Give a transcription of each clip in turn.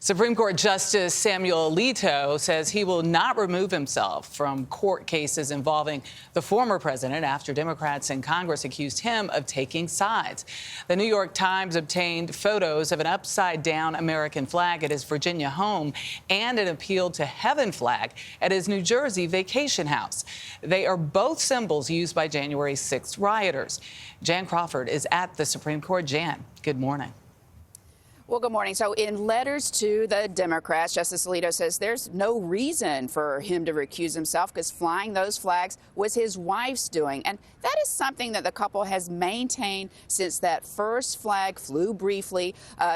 Supreme Court Justice Samuel Alito says he will not remove himself from court cases involving the former president after Democrats in Congress accused him of taking sides. The New York Times obtained photos of an upside-down American flag at his Virginia home and an appeal to heaven flag at his New Jersey vacation house. They are both symbols used by January 6th rioters. Jan Crawford is at the Supreme Court. Jan, good morning. Well, good morning. So in letters to the Democrats, Justice Alito says there's no reason for him to recuse himself because flying those flags was his wife's doing. And that is something that the couple has maintained since that first flag flew briefly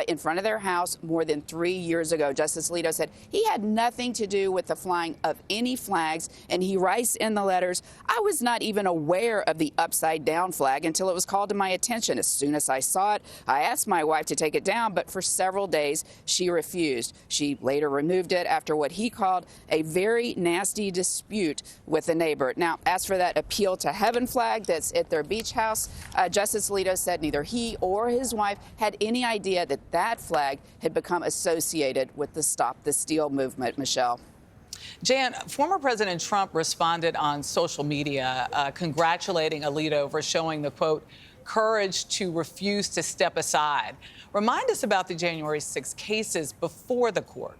in front of their house more than 3 years ago. Justice Alito said he had nothing to do with the flying of any flags. And he writes in the letters, "I was not even aware of the upside down flag until it was called to my attention. As soon as I saw it, I asked my wife to take it down, but for several days, she refused. She later removed it after what he called a very nasty dispute with a neighbor." Now, as for that appeal to heaven flag that's at their beach house, Justice Alito said neither he or his wife had any idea that that flag had become associated with the Stop the Steal movement. Michelle. Jan, former President Trump responded on social media congratulating Alito for showing the, quote, courage to refuse to step aside. Remind us about the January 6 cases before the court.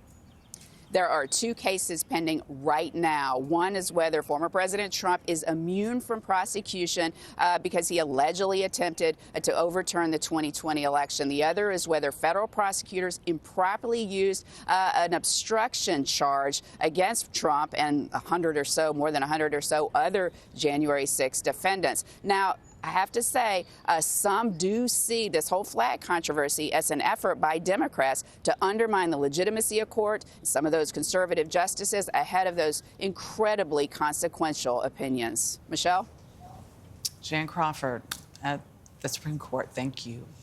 There are two cases pending right now. One is whether former President Trump is immune from prosecution because he allegedly attempted to overturn the 2020 election. The other is whether federal prosecutors improperly used an obstruction charge against Trump and more than 100 or so other January 6 defendants. Now, I have to say, some do see this whole flag controversy as an effort by Democrats to undermine the legitimacy of court, some of those conservative justices ahead of those incredibly consequential opinions. Michelle? Jan Crawford at the Supreme Court, thank you.